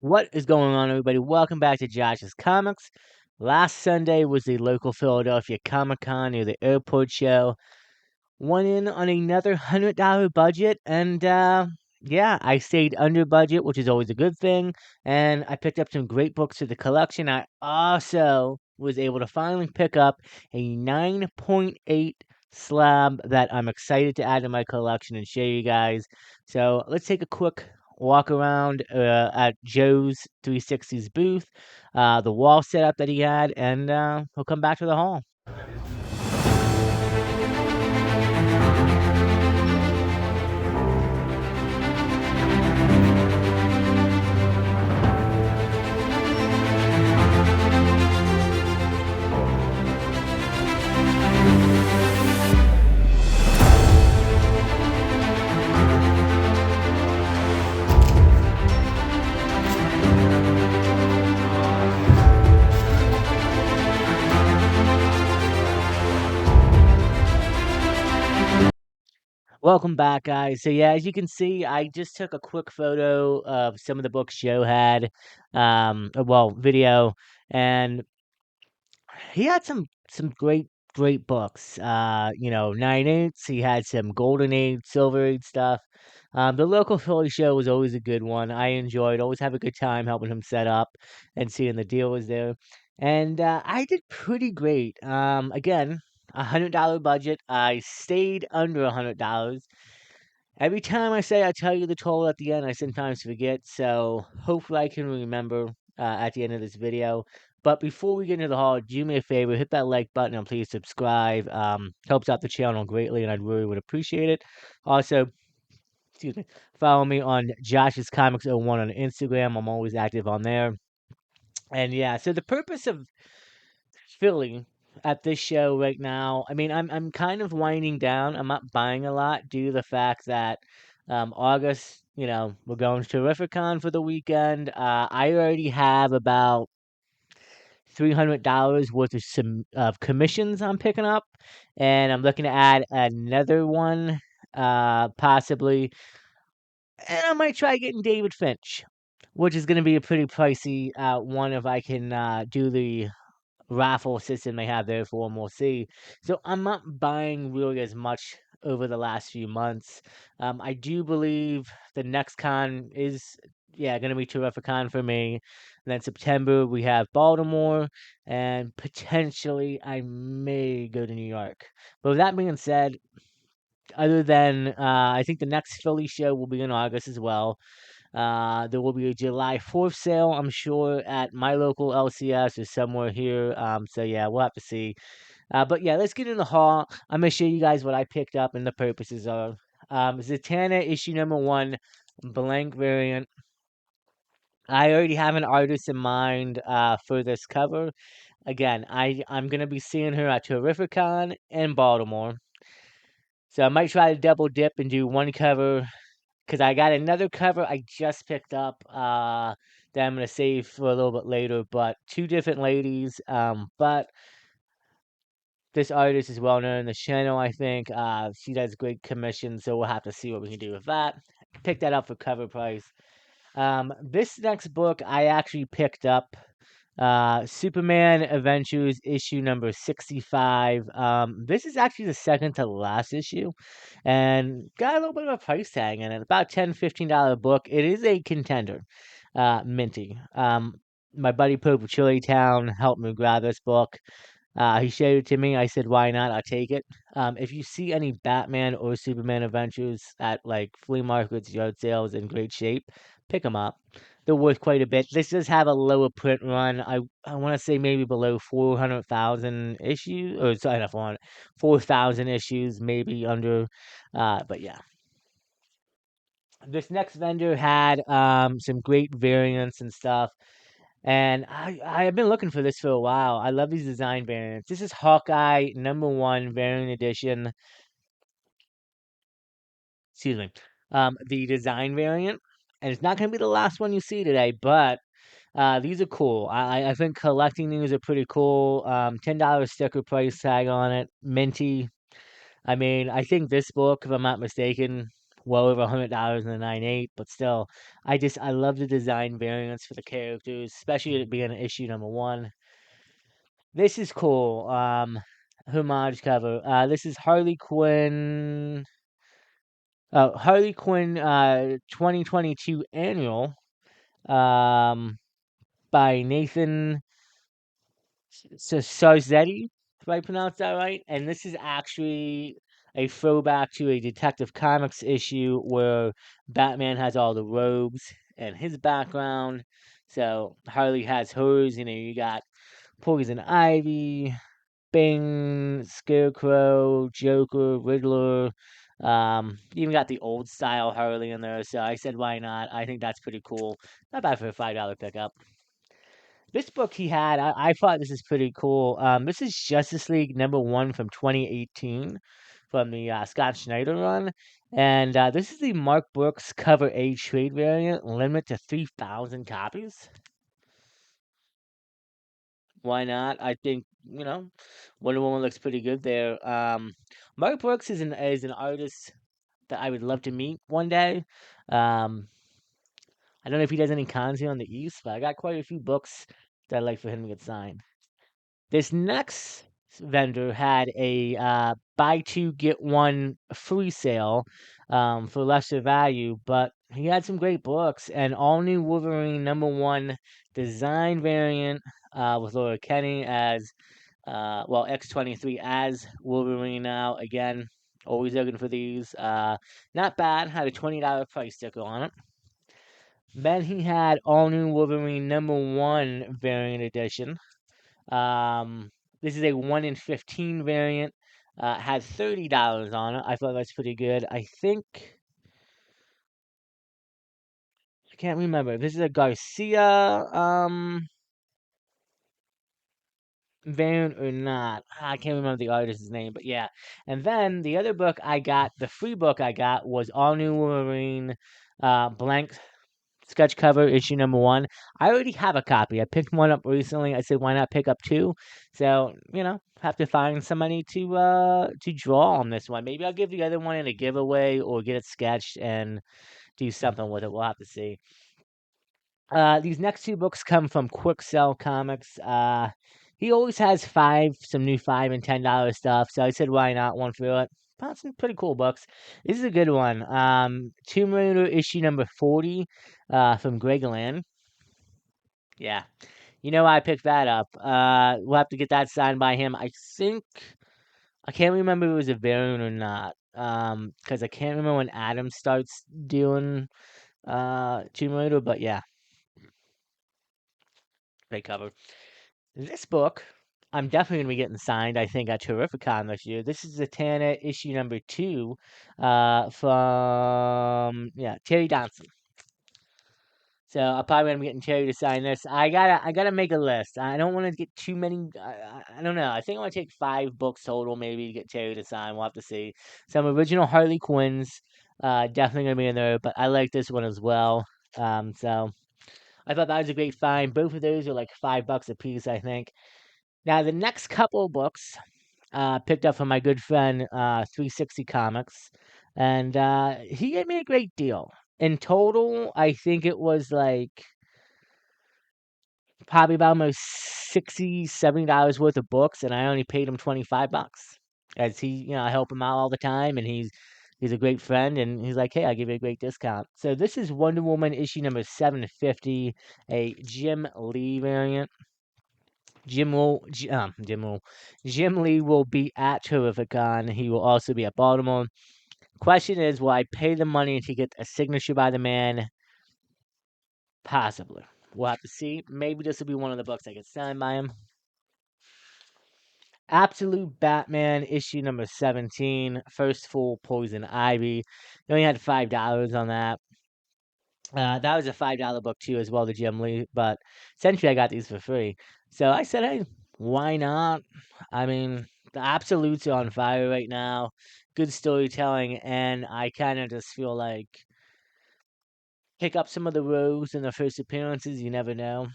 What is going on, everybody? Welcome back to Josh's Comics. Last Sunday was the local Philadelphia Comic Con near the airport show. Went in on another $100 budget, and yeah, I stayed under budget, which is always a good thing. And I picked up some great books for the collection. I also was able to finally pick up a 9.8 slab that I'm excited to add to my collection and show you guys. So let's take a quick walk around at Joe's 360's booth, the wall setup that he had, and we'll come back to the hall. Welcome back, guys. So yeah, as you can see, I just took a quick photo of some of the books Joe had, video, and he had some great books. 9/8. He had some Golden Age, Silver Age stuff. The local Philly show was always a good one. I enjoyed. Always have a good time helping him set up and seeing the dealers there. And I did pretty great. Again, $100 budget. I stayed under $100. Every time I say I tell you the total at the end, I sometimes forget. So hopefully I can remember at the end of this video. But before we get into the haul, do me a favor, hit that like button and please subscribe. Helps out the channel greatly, and I'd really would appreciate it. Also, excuse me, follow me on Josh's Comics 01 on Instagram. I'm always active on there. And yeah, so the purpose of Philly at this show right now, I mean, I'm kind of winding down. I'm not buying a lot due to the fact that August, we're going to Terrificon for the weekend. I already have about $300 worth of some commissions I'm picking up, and I'm looking to add another one, possibly, and I might try getting David Finch, which is going to be a pretty pricey one if I can do the raffle system they have there for them. We'll see. So I'm not buying really as much over the last few months. I do believe the next con is, yeah, going to be Terrificon for me. And then September we have Baltimore, and potentially I may go to New York. But with that being said, other than I think the next Philly show will be in August as well. There will be a July 4th sale, I'm sure, at my local LCS or somewhere here. So yeah, we'll have to see. But yeah, let's get in the haul. I'm gonna show you guys what I picked up and the purposes of. Zatanna issue number 1, blank variant. I already have an artist in mind for this cover. Again, I'm gonna be seeing her at Terrificon in Baltimore. So I might try to double dip and do one cover because I got another cover I just picked up that I'm gonna save for a little bit later. But two different ladies. But this artist is well known in the channel. I think she does great commissions, so we'll have to see what we can do with that. Pick that up for cover price. This next book I actually picked up. Superman Adventures issue number 65. This is actually the second to last issue and got a little bit of a price tag in it. About $10-15 book. It is a contender. Minty. My buddy Pope of Chili Town helped me grab this book. He showed it to me. I said, "Why not? I'll take it." If you see any Batman or Superman adventures at like flea markets, yard sales in great shape, pick them up. They're worth quite a bit. This does have a lower print run. I want to say maybe below 400,000 issues, or sorry, not 400, 4,000 issues, maybe under. But yeah, this next vendor had some great variants and stuff. And I have been looking for this for a while. I love these design variants. This is Hawkeye #1 variant edition. Excuse me. The design variant, and it's not going to be the last one you see today, but these are cool. I think collecting these are pretty cool. $10 sticker price tag on it. Minty. I mean, I think this book, if I'm not mistaken, well over $100 in the 9.8, but still, I love the design variants for the characters, especially it being issue number 1. This is cool. Homage cover. This is Harley Quinn. Harley Quinn 2022 annual by Nathan Sarzetti, if I pronounce that right. And this is actually a throwback to a Detective Comics issue where Batman has all the robes and his background. So Harley has hers. You got Poison Ivy, Bane, Scarecrow, Joker, Riddler. Even got the old style Harley in there. So I said, why not? I think that's pretty cool. Not bad for a $5 pickup. This book he had, I thought this is pretty cool. This is Justice League #1 from 2018 from the Scott Snyder run. And this is the Mark Brooks cover A trade variant, limit to 3,000 copies. Why not? I think, Wonder Woman looks pretty good there. Mark Brooks is an artist that I would love to meet one day. Um, I don't know if he does any cons here on the East, but I got quite a few books that I'd like for him to get signed. This next vendor had a buy two get one free sale for lesser value, but he had some great books. And all new Wolverine #1 design variant with Laura Kenny as X-23 as Wolverine now. Again, always looking for these. Not bad. Had a $20 price sticker on it. Then he had all new Wolverine #1 variant edition. This is a 1 in 15 variant. Had $30 on it. I thought that's pretty good. I can't remember. This is a Garcia variant or not. I can't remember the artist's name, but yeah. And then the other book I got, the free book I got was All New Wolverine blank sketch cover issue #1. I already have a copy. I picked one up recently. I said, why not pick up two? So, have to find somebody to draw on this one. Maybe I'll give the other one in a giveaway or get it sketched and do something with it. We'll have to see. These next two books come from Quick Sell Comics. He always has some new $5 and $10 stuff. So I said, why not? One for it. Found some pretty cool books. This is a good one. Tomb Raider issue number 40 from Greg Land. Yeah. I picked that up. We'll have to get that signed by him. I can't remember if it was a variant or not. Because I can't remember when Adam starts doing Tomb Raider, but yeah. Great cover. This book, I'm definitely going to be getting signed, I think, at Terrificon this year. This is Zatanna issue number 2 from, Terry Johnson. So I'm probably going to be getting Terry to sign this. I gotta make a list. I don't want to get too many. I don't know. I think I want to take 5 books total, maybe, to get Terry to sign. We'll have to see. Some original Harley Quinns, definitely going to be in there, but I like this one as well. So I thought that was a great find. Both of those are like $5 a piece, I think. Now, the next couple of books picked up from my good friend 360 Comics, and he gave me a great deal. In total, I think it was like probably about almost $60, $70 worth of books, and I only paid him $25. As he, I help him out all the time, and he's a great friend, and he's like, hey, I'll give you a great discount. So this is Wonder Woman issue number 750, a Jim Lee variant. Jim Lee will be at Terrificon. He will also be at Baltimore. Question is, will I pay the money to get a signature by the man? Possibly. We'll have to see. Maybe this will be one of the books I get signed by him. Absolute Batman issue number 17. First full Poison Ivy. You only had $5 on that. That was a $5 book too, as well, the Jim Lee. But essentially, I got these for free. So I said, hey, why not? I mean, the Absolutes are on fire right now. Good storytelling, and I kind of just feel like pick up some of the rogues in their first appearances. You never know.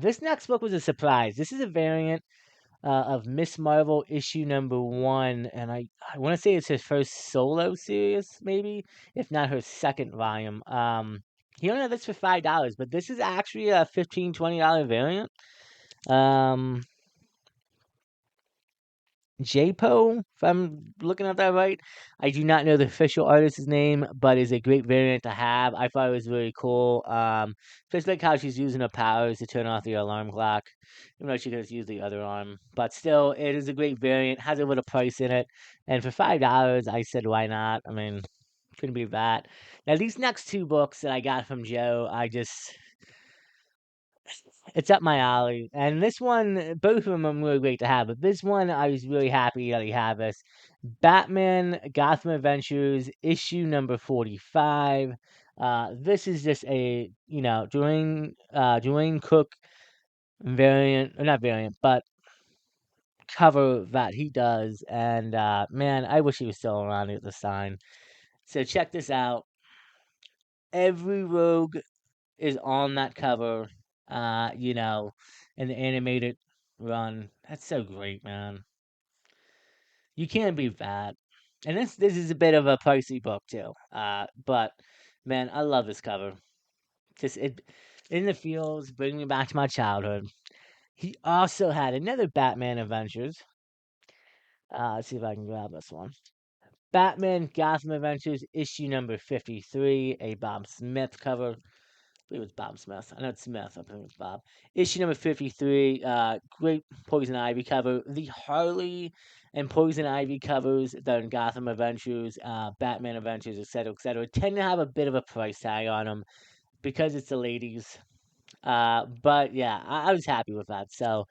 This next book was a surprise. This is a variant. of Miss Marvel issue number 1, and I want to say it's his first solo series, maybe, if not her second volume. He only had this for $5, but this is actually a $15-$20 variant. JPO, if I'm looking at that right. I do not know the official artist's name, but is a great variant to have. I thought it was really cool. Just like how she's using her powers to turn off the alarm clock. Even though she could just use the other arm. But still, it is a great variant, has a little price in it. And for $5, I said, why not? I mean, couldn't beat that. Now, these next two books that I got from Joe, it's up my alley. And this one, both of them I'm really great to have, but this one I was really happy that he had this. Batman Gotham Adventures issue number 45. This is just a, Dwayne Cook variant, or not variant, but cover that he does. And man, I wish he was still around at the sign. So check this out. Every rogue is on that cover, in the animated run. That's so great, man. You can't beat that. And this is a bit of a pricey book too. But man, I love this cover. Just it in the fields, bring me back to my childhood. He also had another Batman Adventures. Let's see if I can grab this one. Batman Gotham Adventures issue number 53, a Bob Smith cover. Believe it's Bob Smith. I know it's Smith. I think it's Bob. Issue number 53. Great Poison Ivy cover. The Harley and Poison Ivy covers that in Gotham Adventures, Batman Adventures, etc., tend to have a bit of a price tag on them because it's the ladies. But yeah, I was happy with that. So,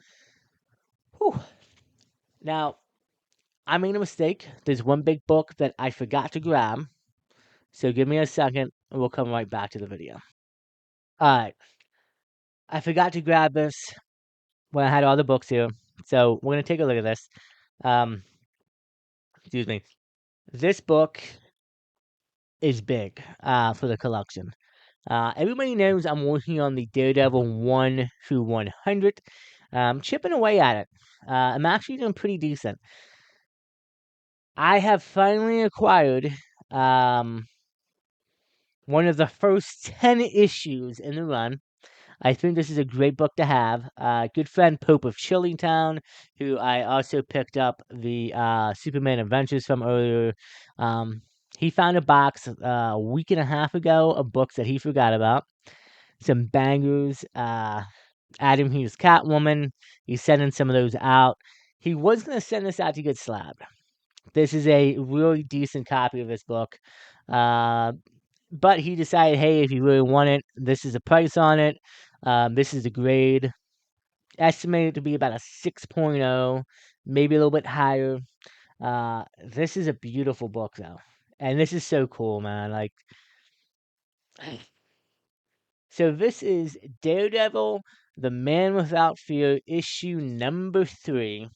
whew. Now I made a mistake. There's one big book that I forgot to grab. So give me a second, and we'll come right back to the video. All right. I forgot to grab this when I had all the books here. So we're gonna take a look at this. Um, excuse me. This book is big for the collection. Everybody knows I'm working on the Daredevil 1 through 100. Chipping away at it. I'm actually doing pretty decent. I have finally acquired one of the first 10 issues in the run. I think this is a great book to have. Good friend Pope of Chillingtown, who I also picked up the Superman Adventures from earlier. He found a box a week and a half ago of books that he forgot about. Some bangers. Adam Hughes Catwoman. He's sending some of those out. He was going to send this out to get slabbed. This is a really decent copy of this book. But he decided, hey, if you really want it, this is a price on it. This is the grade. Estimated to be about a 6.0, maybe a little bit higher. This is a beautiful book, though. And this is so cool, man. Like, so this is Daredevil, The Man Without Fear, issue number 3.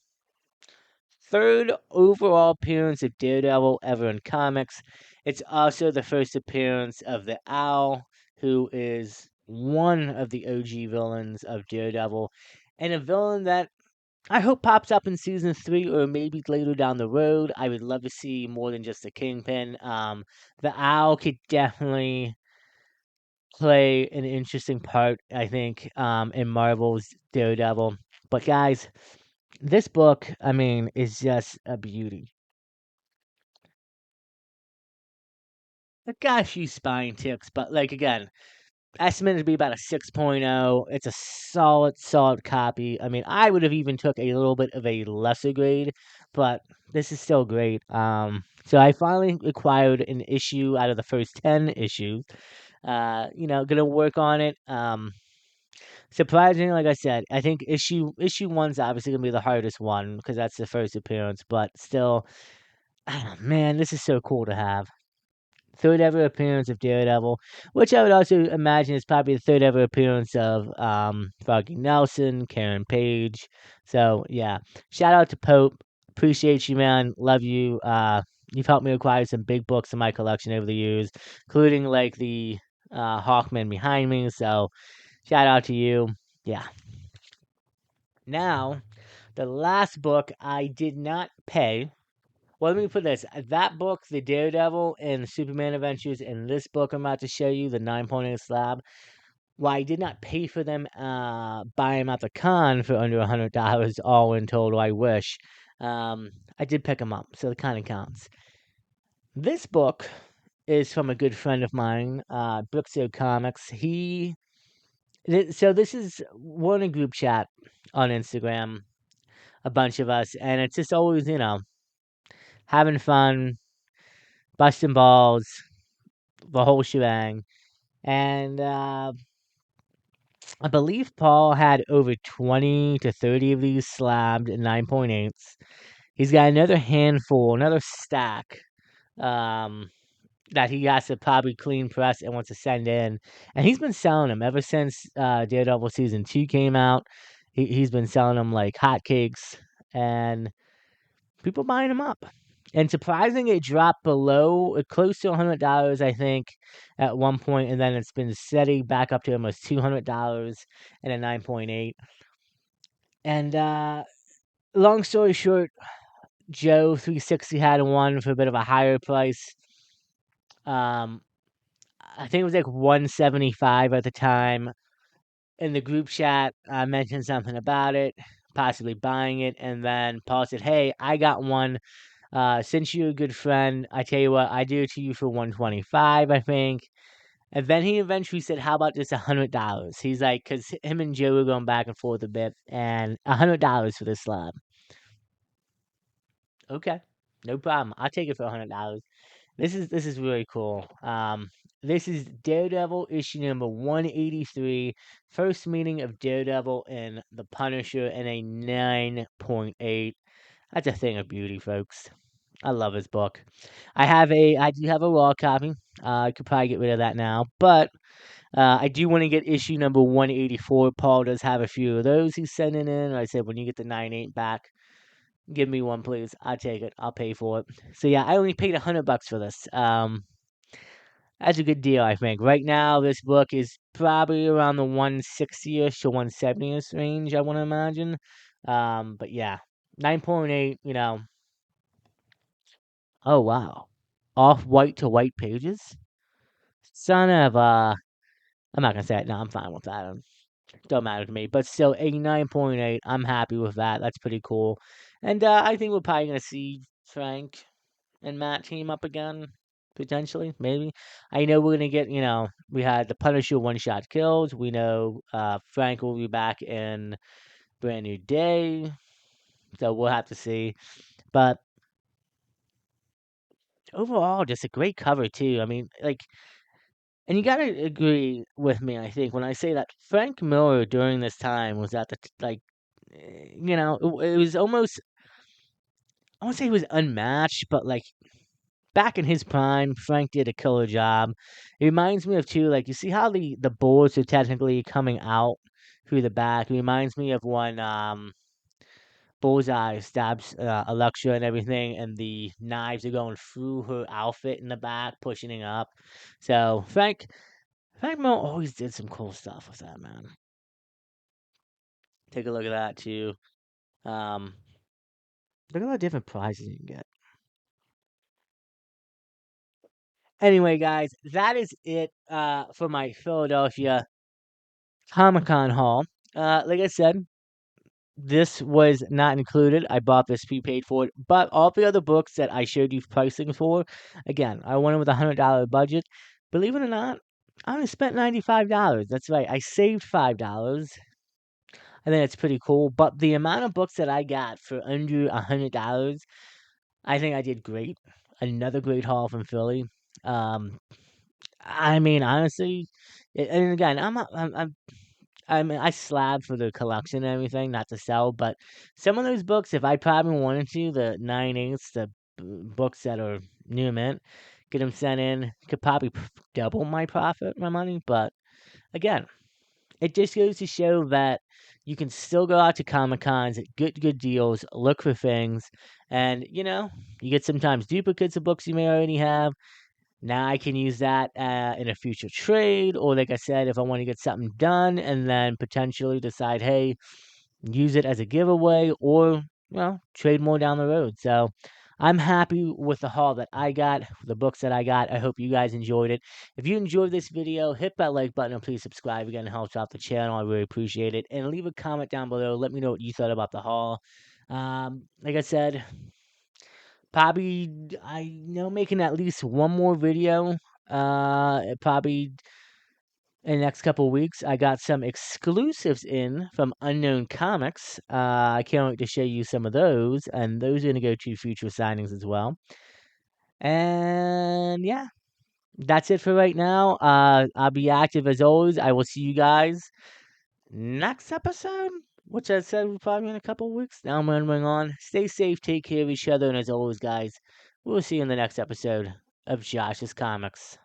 Third overall appearance of Daredevil ever in comics. It's also the first appearance of the Owl, who is one of the OG villains of Daredevil, and a villain that I hope pops up in season 3 or maybe later down the road. I would love to see more than just the Kingpin. The Owl could definitely play an interesting part, I think, in Marvel's Daredevil. But guys, this book, I mean, is just a beauty. It got a few spine ticks, but like again, estimated to be about a 6.0. It's a solid copy. I mean, I would have even took a little bit of a lesser grade, but this is still great. So I finally acquired an issue out of the first 10 issues. Gonna work on it. Surprisingly, like I said, I think issue one's obviously gonna be the hardest one because that's the first appearance, but still, man, this is so cool to have. Third ever appearance of Daredevil, which I would also imagine is probably the third ever appearance of Froggy Nelson, Karen Page. So yeah, shout out to Pope. Appreciate you, man. Love you. You've helped me acquire some big books in my collection over the years, including like the Hawkman behind me. So shout out to you. Yeah. Now The last book I did not pay. Well, let me put this. That book, The Daredevil and Superman Adventures, and this book I'm about to show you, the 9.8 slab, while I did not pay for them, buy them at the con for under $100 all in total, I wish. I did pick them up, so it kind of counts. This book is from a good friend of mine, Brookso Comics. So this is, we're in a group chat on Instagram, a bunch of us, and it's just always, having fun, busting balls, the whole shebang. And I believe Paul had over 20 to 30 of these slabbed 9.8s. He's got another handful, another stack, um, that he has to probably clean press and wants to send in. And he's been selling them ever since Daredevil Season 2 came out. He's been selling them like hotcakes, and people buying them up. And surprising, it dropped below, close to $100, I think, at one point, and then it's been steady back up to almost $200 and a 9.8. And long story short, Joe 360 had one for a bit of a higher price. Um, I think it was like 175 at the time. In the group chat, I mentioned something about it, possibly buying it, and then Paul said, "Hey, I got one. Since you're a good friend, I tell you what, I do it to you for 125, I think." And then he eventually said, "How about just $100?" He's like, because him and Joe were going back and forth a bit, and $100 for this slab. Okay, no problem. I'll take it for $100. This is really cool. This is Daredevil issue number 183, first meeting of Daredevil and the Punisher in a 9.8. That's a thing of beauty, folks. I love his book. I do have a raw copy. I could probably get rid of that now, but I do want to get issue number 184. Paul does have a few of those he's sending in. I said, when you get the 9.8 back, give me one, please. I'll take it. I'll pay for it. So yeah, I only paid $100 for this. That's a good deal, I think. Right now, this book is probably around the 160ish to 170ish range, I want to imagine. But yeah, 9.8. Oh wow, off white to white pages. Son of a. I'm not gonna say it. No, I'm fine with that. Don't matter to me. But still, a 9.8. I'm happy with that. That's pretty cool. And I think we're probably gonna see Frank and Matt team up again, potentially, maybe. I know we're gonna get. We had the Punisher one-shot kills. We know Frank will be back in Brand New Day, so we'll have to see. But overall, just a great cover too. I mean, like. And you gotta agree with me, I think, when I say that Frank Miller during this time was at the it was almost, I won't say he was unmatched, but like back in his prime, Frank did a killer job. It reminds me of too, like you see how the boards are technically coming out through the back. It reminds me of when Bullseye stabs Elektra and everything, and the knives are going through her outfit in the back, pushing it up. So Frank Miller always did some cool stuff with that, man. Take a look at that too. Um, Look at all the different prizes you can get. Anyway, guys, that is it for my Philadelphia Comic Con haul. Like I said, this was not included. I bought this prepaid for it, but all the other books that I showed you pricing for, again, I went in with $100 budget. Believe it or not, I only spent $95. That's right, I saved $5. I think that's pretty cool. But the amount of books that I got for under $100, I think I did great. Another great haul from Philly. Um, I mean, honestly, and again, I mean, I slab for the collection and everything, not to sell, but some of those books, if I probably wanted to, the 9/8, the books that are new mint, get them sent in, could probably double my profit, my money. But again, it just goes to show that you can still go out to Comic Cons at good deals, look for things, and you get sometimes duplicates of books you may already have. Now I can use that in a future trade, or like I said, if I want to get something done and then potentially decide, hey, use it as a giveaway or, trade more down the road. So I'm happy with the haul that I got, the books that I got. I hope you guys enjoyed it. If you enjoyed this video, hit that like button and please subscribe. Again, it helps out the channel. I really appreciate it. And leave a comment down below. Let me know what you thought about the haul. Like I said, probably I know making at least one more video. Probably in the next couple of weeks. I got some exclusives in from Unknown Comics. I can't wait to show you some of those, and those are going to go to future signings as well. And yeah, that's it for right now. I'll be active as always. I will see you guys next episode, which I said will probably in a couple of weeks. Now I'm running on. Stay safe, take care of each other, and as always, guys, we'll see you in the next episode of Josh's Comics.